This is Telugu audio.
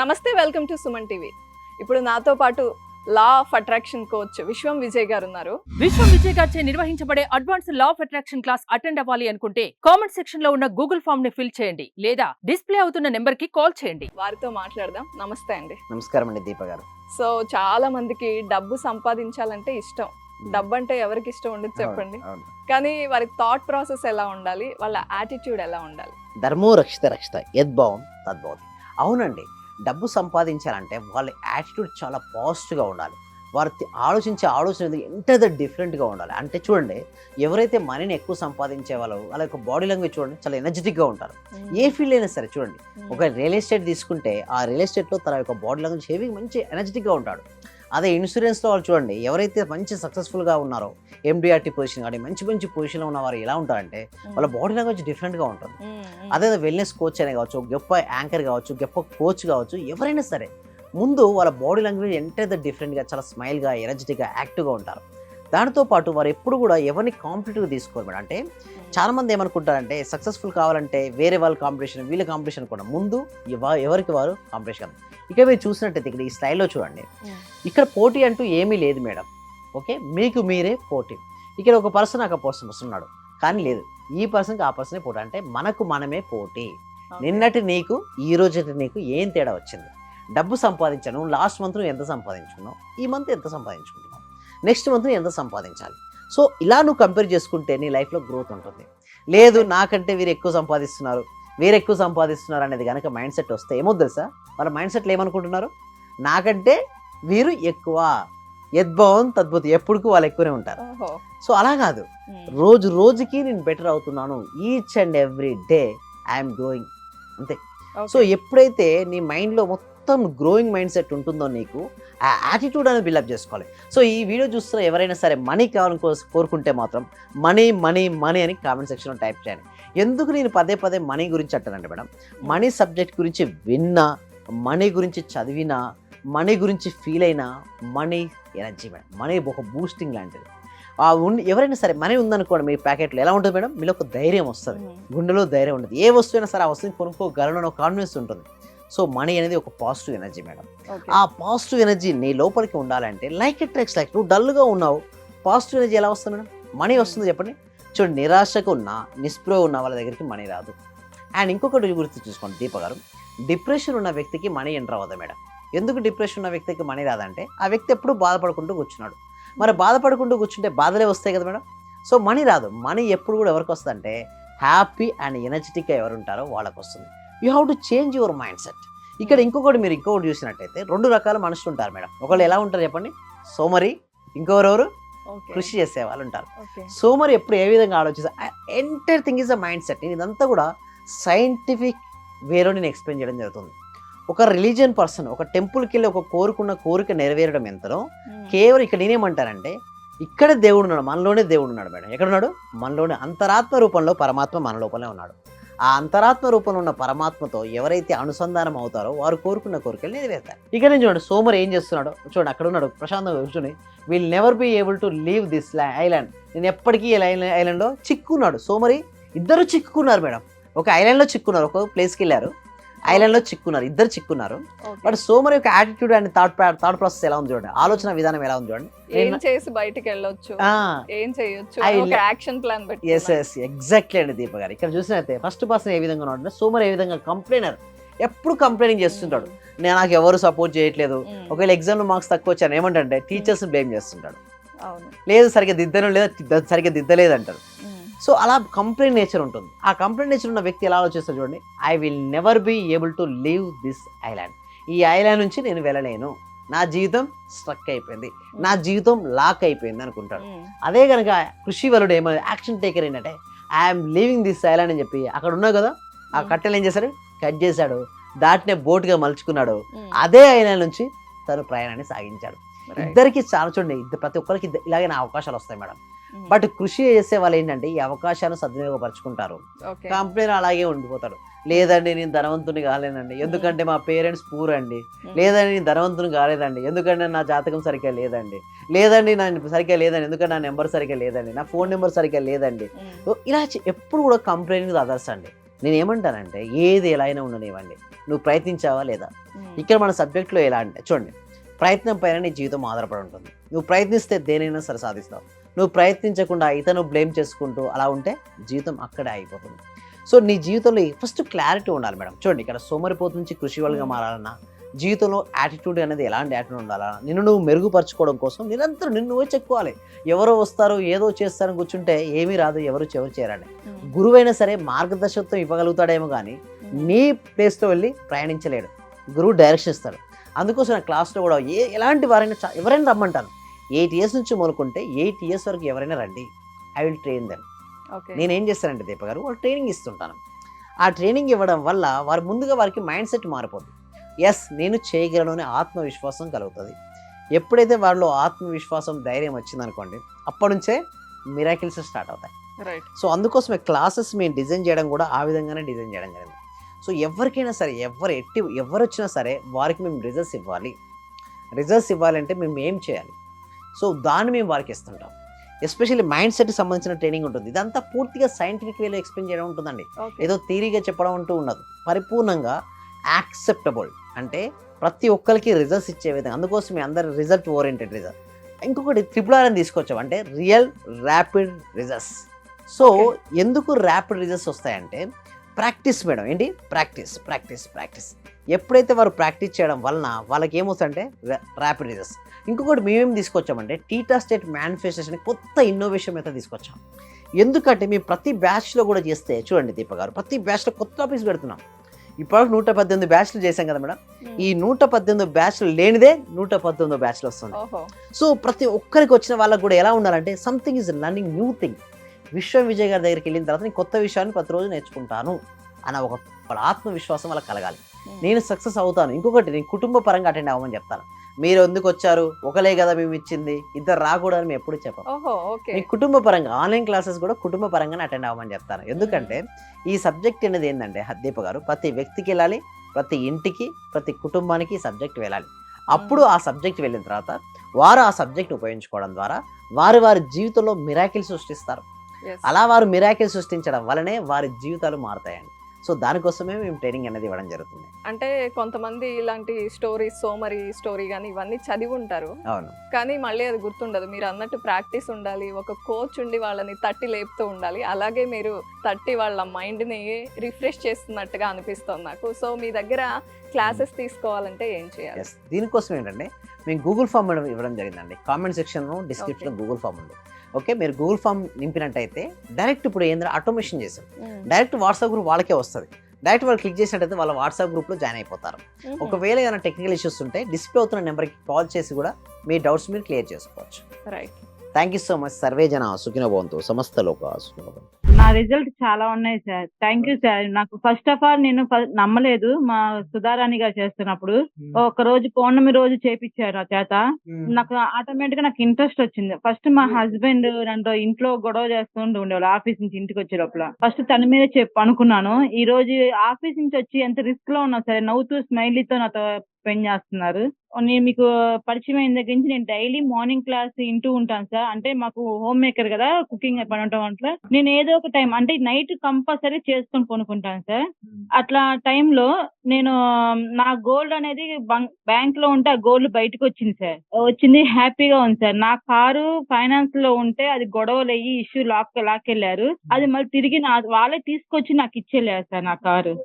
నమస్తే, వెల్కమ్ టు సుమన్ టీవీ. ఇప్పుడు నాతో పాటు లా ఆఫ్ అట్రాక్షన్ కోచ్ విశ్వం విజయ్ గారు ఉన్నారు. విశ్వం విజయ్ గారిచే నిర్వహించబడే advance law of attraction class attend అవ్వాలి అనుకుంటే కామెంట్ సెక్షన్ లో ఉన్న గూగుల్ ఫామ్ ని ఫిల్ చేయండి లేదా డిస్ప్లే అవుతున్న నెంబర్ కి కాల్ చేయండి. వారితో మాట్లాడదాం. నమస్తే అండి. నమస్కారం అండి దీప గారు. సో చాలా మందికి డబ్బు సంపాదించాలంటే ఇష్టం. డబ్బు అంటే ఎవరికి ఇష్టం ఉండదు చెప్పండి. కానీ వారి థాట్ ప్రాసెస్ ఎలా ఉండాలి, వాళ్ళ యాటిట్యూడ్ ఎలా ఉండాలి? ధర్మో రక్షిత రక్షిత యద్భావం తద్భవతి. అవునండి, డబ్బు సంపాదించాలంటే వాళ్ళ యాటిట్యూడ్ చాలా పాజిటివ్గా ఉండాలి. వారు ఆలోచించే ఆలోచన ఎంత డిఫరెంట్గా ఉండాలి. అంటే చూడండి, ఎవరైతే మనీని ఎక్కువ సంపాదించే వాళ్ళ యొక్క బాడీ లాంగ్వేజ్ చూడండి చాలా ఎనర్జెటిక్గా ఉంటారు. ఏ ఫీల్డ్ అయినా సరే చూడండి, ఒక రియల్ ఎస్టేట్ తీసుకుంటే ఆ రియల్ ఎస్టేట్లో తన యొక్క బాడీ లాంగ్వేజ్ హెవీ మంచి ఎనర్జెటిక్గా ఉంటాడు. అదే ఇన్సూరెన్స్లో వాళ్ళు చూడండి, ఎవరైతే మంచి సక్సెస్ఫుల్గా ఉన్నారో ఎండిఆర్టీ పొజిషన్ కానీ మంచి మంచి పొజిషన్లో ఉన్న వారు ఎలా ఉంటారంటే వాళ్ళ బాడీ లాంగ్వేజ్ డిఫరెంట్గా ఉంటుంది. అదే వెల్నెస్ కోచ్ అనే కావచ్చు, గొప్ప యాంకర్ కావచ్చు, గొప్ప కోచ్ కావచ్చు, ఎవరైనా సరే ముందు వాళ్ళ బాడీ లాంగ్వేజ్ ఎంత డిఫరెంట్గా చాలా స్మైల్గా ఎనర్జెటిక్గా యాక్టివ్గా ఉంటారు. దానితో పాటు వారు ఎప్పుడు కూడా ఎవరిని కాంపిటేటివ్గా తీసుకోరు మేడం. అంటే చాలామంది ఏమనుకుంటారంటే సక్సెస్ఫుల్ కావాలంటే వేరే వాళ్ళ కాంపిటీషన్ వీళ్ళ కాంపిటీషన్ కూడా ముందు ఎవరికి వారు కాంపిటీషన్. ఇక మీరు చూసినట్టయితే ఇక్కడ ఈ స్లైడ్లో చూడండి, ఇక్కడ పోటీ అంటూ ఏమీ లేదు మేడం. ఓకే, మీకు మీరే పోటీ. ఇక్కడ ఒక పర్సన్ ఒక పర్సన్ వస్తున్నాడు, కానీ లేదు ఈ పర్సన్కి ఆ పర్సనే పోటీ. అంటే మనకు మనమే పోటీ. నిన్నటి నీకు ఈ రోజు నీకు ఏం తేడా వచ్చింది? డబ్బు సంపాదించాను, లాస్ట్ మంత్ నువ్వు ఎంత సంపాదించుకున్నావు, ఈ మంత్ ఎంత సంపాదించుకుంటున్నావు, నెక్స్ట్ మంత్ ఎంత సంపాదించాలి. సో ఇలా నువ్వు కంపేర్ చేసుకుంటే నీ లైఫ్లో గ్రోత్ ఉంటుంది. లేదు నాకంటే వీరు ఎక్కువ సంపాదిస్తున్నారు, వేరు ఎక్కువ సంపాదిస్తున్నారు అనేది కనుక మైండ్ సెట్ వస్తే ఏమో తెలుసా, వాళ్ళ మైండ్ సెట్లు ఏమనుకుంటున్నారు, నాకంటే వీరు ఎక్కువ, యద్భావం తద్భుతం, ఎప్పటికీ వాళ్ళు ఎక్కువనే ఉంటారు. సో అలా కాదు, రోజు రోజుకి నేను బెటర్ అవుతున్నాను, each and every day I'm growing, అంతే. సో ఎప్పుడైతే నీ మైండ్లో మొత్తం గ్రోయింగ్ మైండ్ సెట్ ఉంటుందో నీకు ఆ యాటిట్యూడ్ అనేది బిల్డప్ చేసుకోవాలి. సో ఈ వీడియో చూస్తున్న ఎవరైనా సరే మనీ కావాలని కోరుకుంటే మాత్రం మనీ మనీ మనీ అని కామెంట్ సెక్షన్లో టైప్ చేయండి. ఎందుకు నేను పదే పదే మనీ గురించి అంటానండి మేడం, మనీ సబ్జెక్ట్ గురించి విన్నా, మనీ గురించి చదివినా, మనీ గురించి ఫీల్ అయినా, మనీ ఎనర్జీ మేడం. మనీ ఒక బూస్టింగ్ లాంటిది. ఎవరైనా సరే మనీ ఉందనుకోండి మీ ప్యాకెట్లో ఎలా ఉంటుంది మేడం, మీలో ఒక ధైర్యం వస్తుంది, గుండెలో ధైర్యం ఉంటుంది. ఏ వస్తువైనా సరే ఆ వస్తువుని కొనుక్కోగలను కాన్ఫిడెన్స్ ఉంటుంది. సో మనీ అనేది ఒక పాజిటివ్ ఎనర్జీ మేడం. ఆ పాజిటివ్ ఎనర్జీ నీ లోపలికి ఉండాలంటే లైక్ ఇట్ ట్రెక్స్ లైక్, నువ్వు డల్గా ఉన్నావు, పాజిటివ్ ఎనర్జీ ఎలా వస్తుంది మేడం? మనీ వస్తుంది చెప్పండి. చూడండి, నిరాశకు ఉన్న నిస్పృహ ఉన్న వాళ్ళ దగ్గరికి మనీ రాదు. అండ్ ఇంకొకటి గుర్తు చూసుకోండి దీప గారు, డిప్రెషన్ ఉన్న వ్యక్తికి మనీ ఎంటర్ అవ్వదు మేడం. ఎందుకు డిప్రెషన్ ఉన్న వ్యక్తికి మనీ రాదంటే ఆ వ్యక్తి ఎప్పుడు బాధపడుకుంటూ కూర్చున్నాడు. మరి బాధపడుకుంటూ కూర్చుంటే బాధలే వస్తాయి కదా మేడం. సో మనీ రాదు. మనీ ఎప్పుడు కూడా ఎవరికి వస్తుందంటే హ్యాపీ అండ్ ఎనర్జెటిక్గా ఎవరు ఉంటారో వాళ్ళకి వస్తుంది. You have to change your mind set. ఇక్కడ మీరు ఇంకొకటి చూసినట్టయితే రెండు రకాల మనుషులు ఉంటారు మేడం. ఒకళ్ళు ఎలా ఉంటారు చెప్పండి, సోమరి, ఇంకొకరెవరు కృషి చేసే వాళ్ళు ఉంటారు. సోమరి ఎప్పుడు ఏ విధంగా ఆలోచిస్తారు, entire thing is a mind set. నేను ఇదంతా కూడా సైంటిఫిక్ వేలో నేను ఎక్స్ప్లెయిన్ చేయడం జరుగుతుంది. ఒక రిలీజియన్ పర్సన్ ఒక టెంపుల్కి వెళ్ళి ఒక కోరిక నెరవేరడం ఎంతనో, కేవలం ఇక్కడ నేనేమంటానంటే ఇక్కడ దేవుడు ఉన్నాడు, మనలోనే దేవుడు ఉన్నాడు మేడం. ఎక్కడున్నాడు? మనలోనే. అంతరాత్మ రూపంలో పరమాత్మ మన లోపలే ఉన్నాడు. ఆ అంతరాత్మ రూపంలో ఉన్న పరమాత్మతో ఎవరైతే అనుసంధానం అవుతారో వారు కోరుకున్న కోరికలు నెరవేరుతారు. ఇక నేను చూడండి, సోమరి ఏం చేస్తున్నాడో చూడండి, అక్కడ ఉన్నాడు ప్రశాంతంగా కూర్చొని, will never be able to leave this island, నేను ఎప్పటికీ ఈ ఐలాండ్లో చిక్కున్నాడు. సోమరి ఇద్దరు చిక్కుకున్నారు మేడం. ఒక ఐలాండ్లో చిక్కున్నారు, ఒక ప్లేస్కి వెళ్ళారు, ఐలాండ్లో చిక్కున్నారు, ఇద్దరు చిక్కున్నారు. బట్ సోమరి యొక్క యాటిట్యూడ్ అండ్ థాట్ ప్రాసెస్ ఎలా ఉంది చూడండి, ఆలోచన విధానం ఎలా ఉంది చూడండి. ఏం చేసి బయటికి వెళ్ళొచ్చు, ఏం చేయొచ్చు, ఒక యాక్షన్ ప్లాన్ పెట్టి. ఎగ్జాక్ట్లీ అండి దీప గారు. ఇక్కడ చూసినట్టే ఫస్ట్ పర్సన్ ఏ విధంగా ఉన్నాడు, సోమరి ఏ విధంగా కంప్లైనర్, ఎప్పుడు కంప్లైనింగ్ చేస్తుంటాడు. నేను నాకు ఎవరు సపోర్ట్ చేయట్లేదు, ఒకవేళ ఎగ్జామ్లో మార్క్స్ తక్కువ వచ్చాను ఏమంటే టీచర్స్ బ్లేమ్ చేస్తుంటాడు, లేదు సరిగ్గా దిద్దడం లేదా సరిగ్గా దిద్దలేదంటారు. సో అలా కంప్లైంట్ నేచర్ ఉంటుంది. ఆ కంప్లైంట్ నేచర్ ఉన్న వ్యక్తి ఎలా ఆలోచిస్తారు చూడండి, I will never be able to leave this island, ఈ ఐలాండ్ నుంచి నేను వెళ్ళలేను, నా జీవితం స్ట్రక్ అయిపోయింది, నా జీవితం లాక్ అయిపోయింది అనుకుంటాడు. అదే కనుక కృషి వలుడు ఏమో యాక్షన్ టేకర్ ఏంటంటే ఐఎమ్ లీవింగ్ దిస్ ఐలాండ్ అని చెప్పి అక్కడ ఉన్నావు కదా ఆ కట్టెలు ఏం చేశాడు, కట్ చేశాడు, దాటినే బోట్గా మలుచుకున్నాడు, అదే ఐలాండ్ నుంచి తను ప్రయాణాన్ని సాగించాడు. ఇద్దరికి చాలా చూడండి, ప్రతి ఒక్కరికి ఇలాగే నా అవకాశాలు వస్తాయి మేడం. బట్ కృషి చేసే వాళ్ళు ఏంటంటే ఈ అవకాశాన్ని సద్వినియోగపరుచుకుంటారు. కంప్లైంట్ అలాగే ఉండిపోతాడు, లేదండి నేను ధనవంతుని కాలేనండి ఎందుకంటే మా పేరెంట్స్ పూర్ అండి, లేదండి నేను ధనవంతుని కాలేదండి ఎందుకంటే నా జాతకం సరిగ్గా లేదండి, లేదండి నా సరిగ్గా లేదండి ఎందుకంటే నా నెంబర్ సరిగ్గా లేదండి, నా ఫోన్ నెంబర్ సరిగ్గా లేదండి. ఇలా ఎప్పుడు కూడా కంప్లైంట్ అదర్స్ అండి. నేను ఏమంటానంటే ఏది ఎలా అయినా ఉండనివ్వండి, నువ్వు ప్రయత్నించావా లేదా. ఉమ్. ఇక్కడ మన సబ్జెక్ట్లో ఎలా అంటే చూడండి, ప్రయత్నం పైన నీ జీవితం ఆధారపడి ఉంటుంది. నువ్వు ప్రయత్నిస్తే దేనైనా సరే సాధిస్తావు. నువ్వు ప్రయత్నించకుండా ఇతను బ్లేమ్ చేసుకుంటూ అలా ఉంటే జీవితం అక్కడే అయిపోతుంది. సో నీ జీవితంలో ఫస్ట్ క్లారిటీ ఉండాలి మేడం. చూడండి, ఇక్కడ సోమరిపోతు నుంచి కృషి వాళ్ళగా మారాలన్నా, జీవితంలో యాటిట్యూడ్ అనేది ఎలాంటి యాటిట్యూడ్ ఉండాలన్నా, నిన్ను నువ్వు మెరుగుపరచుకోవడం కోసం నిరంతరం నిన్ను నువ్వే చెప్పుకోవాలి. ఎవరో వస్తారు ఏదో చేస్తారని కూర్చుంటే ఏమీ రాదు, ఎవరు చేరండి. ఉమ్. గురువైనా సరే మార్గదర్శకత్వం ఇవ్వగలుగుతాడేమో కానీ నీ ప్లేస్లో వెళ్ళి ప్రయాణించలేడు. గురువు డైరెక్షన్ ఇస్తాడు. అందుకోసం నా క్లాస్లో కూడా ఎలాంటి వారైనా ఎవరైనా రమ్మంటాను. 8 years నుంచి మొదలుకుంటే 8 years వరకు ఎవరైనా రండి, I will train them. Okay. నేనేం చేస్తానంటే దీప గారు, వాళ్ళు ట్రైనింగ్ ఇస్తుంటాను. ఆ ట్రైనింగ్ ఇవ్వడం వల్ల వారు ముందుగా వారికి మైండ్ సెట్ మారిపోతుంది. ఎస్ నేను చేయగలను అనే ఆత్మవిశ్వాసం కలుగుతుంది. ఎప్పుడైతే వాళ్ళలో ఆత్మవిశ్వాసం ధైర్యం వచ్చిందనుకోండి, అప్పటి నుంచే మిరాకిల్స్ స్టార్ట్ అవుతాయి. రైట్. సో అందుకోసమే క్లాసెస్ మేము డిజైన్ చేయడం కూడా ఆ విధంగానే డిజైన్ చేయడం జరిగింది. సో ఎవరికైనా సరే ఎవరు వచ్చినా సరే వారికి మేము రిజల్ట్స్ ఇవ్వాలి. రిజల్ట్స్ ఇవ్వాలంటే మేము ఏం చేయాలి, సో దాన్ని మేము వారికి ఇస్తుంటాం. ఎస్పెషల్లీ మైండ్ సెట్కి సంబంధించిన ట్రైనింగ్ ఉంటుంది. ఇదంతా పూర్తిగా సైంటిఫిక్ వేలో ఎక్స్ప్లెయిన్ చేయడం ఉంటుందండి. ఓకే. ఏదో థియరీగా చెప్పడం అంటూ ఉండదు. పరిపూర్ణంగా యాక్సెప్టబుల్, అంటే ప్రతి ఒక్కరికి రిజల్ట్స్ ఇచ్చే విధంగా. అందుకోసమే అందరు రిజల్ట్ ఓరియంటెడ్ రిజల్ట్. ఇంకొకటి RRR అని తీసుకొచ్చాం, అంటే రియల్ ర్యాపిడ్ రిజల్ట్స్. సో ఎందుకు ర్యాపిడ్ రిజల్ట్స్ వస్తాయంటే ప్రాక్టీస్ మేడం. ఏంటి? ప్రాక్టీస్. ఎప్పుడైతే వారు ప్రాక్టీస్ చేయడం వలన వాళ్ళకి ఏమవుతుందంటే ర్యాపిడ్ రిజల్ట్స్. ఇంకొకటి మేమేం తీసుకొచ్చామంటే టీటా స్టేట్ మేనిఫెస్టేషన్ కొత్త ఇన్నోవేషన్ అయితే తీసుకొచ్చాం. ఎందుకంటే మేము ప్రతి బ్యాచ్లో కూడా చేస్తే చూడండి దీప గారు, ప్రతి బ్యాచ్లో కొత్త టాపిక్స్ పెడుతున్నాం. ఇప్పటివరకు 118 బ్యాచ్లు చేశాం కదా మేడం. ఈ 118 బ్యాచ్లు లేనిదే 119 బ్యాచ్లు వస్తుంది. ఓహో. సో ప్రతి ఒక్కరికి వచ్చిన వాళ్ళకి కూడా ఎలా ఉండాలంటే something is learning new thing. విశ్వం విజయ్ గారి దగ్గరికి వెళ్ళిన తర్వాత నేను కొత్త విషయాన్ని ప్రతిరోజు నేర్చుకుంటాను అన్న ఒక ఆత్మవిశ్వాసం వాళ్ళకి కలగాలి. నేను సక్సెస్ అవుతాను. ఇంకొకటి, నేను కుటుంబ పరంగా అటెండ్ అవ్వమని చెప్తాను. మీరు ఎందుకు వచ్చారు, ఒకలే కదా మేము ఇచ్చింది, ఇద్దరు రాకూడదని మేము ఎప్పుడు చెప్పాం. ఓహో. ఓకే. మీ కుటుంబ పరంగా ఆన్లైన్ క్లాసెస్ కూడా కుటుంబ పరంగానే అటెండ్ అవ్వమని చెప్తాను. ఎందుకంటే ఈ సబ్జెక్ట్ అనేది ఏంటంటే దీప గారు, ప్రతి వ్యక్తికి వెళ్ళాలి, ప్రతి ఇంటికి, ప్రతి కుటుంబానికి ఈ సబ్జెక్ట్ వెళ్ళాలి. అప్పుడు ఆ సబ్జెక్ట్ వెళ్ళిన తర్వాత వారు ఆ సబ్జెక్ట్ ఉపయోగించుకోవడం ద్వారా వారి జీవితంలో మిరాకిల్ సృష్టిస్తారు. Yes. అలా వారు మిరాకిల్ సృష్టించడం వల్లనే వారి జీవితాలు మారుతాయండి. సో దానికోసమే మేము ట్రైనింగ్ అనేది ఇవ్వడం జరుగుతుంది. అంటే కొంతమంది ఇలాంటి స్టోరీస్, సోమరి స్టోరీ కానీ ఇవన్నీ చదివి ఉంటారు, అవును, కానీ మళ్ళీ అది గుర్తుండదు. మీరు అన్నట్టు ప్రాక్టీస్ ఉండాలి, ఒక కోచ్ ఉండి వాళ్ళని తట్టి లేపుతూ ఉండాలి. అలాగే మీరు తట్టి వాళ్ళ మైండ్ని రిఫ్రెష్ చేస్తున్నట్టుగా అనిపిస్తుంది నాకు. సో మీ దగ్గర క్లాసెస్ తీసుకోవాలంటే ఏం చేయాలి? ఎస్, దీనికోసం ఏంటంటే మేము గూగుల్ ఫామ్ ఇవ్వడం జరిగిందండి. కామెంట్ సెక్షన్లో డిస్క్రిప్షన్లో గూగుల్ ఫామ్ ఉంది. ఓకే, మీరు గూగుల్ ఫామ్ నింపినట్టయితే డైరెక్ట్ ఇప్పుడు ఏంటంటే ఆటోమేషన్ చేసాం. డైరెక్ట్ వాట్సాప్ గ్రూప్ వాళ్ళకే వస్తుంది. డైరెక్ట్ వాళ్ళు క్లిక్ చేసినట్టయితే వాళ్ళ వాట్సాప్ గ్రూప్లో జాయిన్ అయిపోతారు. ఒకవేళ ఏమైనా టెక్నికల్ ఇష్యూస్ ఉంటే డిస్ప్లే అవుతున్న నెంబర్కి కాల్ చేసి కూడా మీ డౌట్స్ మీరు క్లియర్ చేసుకోవచ్చు. Right. Thank you so much. Survey జన సుఖినో భవంతు, సమస్త లోక సుఖినో భవంతు. నా రిజల్ట్ చాలా ఉన్నాయి సార్. Thank you sir. నాకు ఫస్ట్ ఆఫ్ ఆల్ నేను నమ్మలేదు. మా సుధారాణి గారు చేస్తున్నప్పుడు ఒక రోజు పౌర్ణమి రోజు చేపించారు ఆ చేత. నాకు ఆటోమేటిక్ గా నాకు ఇంట్రెస్ట్ వచ్చింది. ఫస్ట్ మా హస్బెండ్ నన్ను ఇంట్లో గొడవ చేస్తుంటూ ఉండేవాళ్ళు. ఆఫీస్ నుంచి ఇంటికి వచ్చే లోపల ఫస్ట్ తన మీద అనుకున్నాను. ఈ రోజు ఆఫీస్ నుంచి వచ్చి ఎంత రిస్క్ లో ఉన్నా సరే నవ్వుతూ స్మైలీతో నాతో స్పెండ్ చేస్తున్నారు. నేను మీకు పరిచయం అయిన దగ్గర నుంచి నేను డైలీ మార్నింగ్ క్లాస్ వింటూ ఉంటాను సార్. అంటే మాకు హోమ్ మేకర్ కదా, కుకింగ్ పని ఉంటాం. అట్లా నేను ఏదో ఒక టైం అంటే నైట్ కంపల్సరీ చేసుకొని కొనుక్కుంటాను సార్. అట్లా టైంలో నేను నా గోల్డ్ అనేది బ్యాంక్ లో ఉంటే ఆ గోల్డ్ బయటకు వచ్చింది సార్. వచ్చింది, హ్యాపీగా ఉంది సార్. నా కారు ఫైనాన్స్ లో ఉంటే అది గొడవలు అయ్యి ఇష్యూ లాక్కెళ్ళారు. అది మళ్ళీ తిరిగి వాళ్ళే తీసుకొచ్చి నాకు ఇచ్చేళ్ళారు సార్ నా కారు.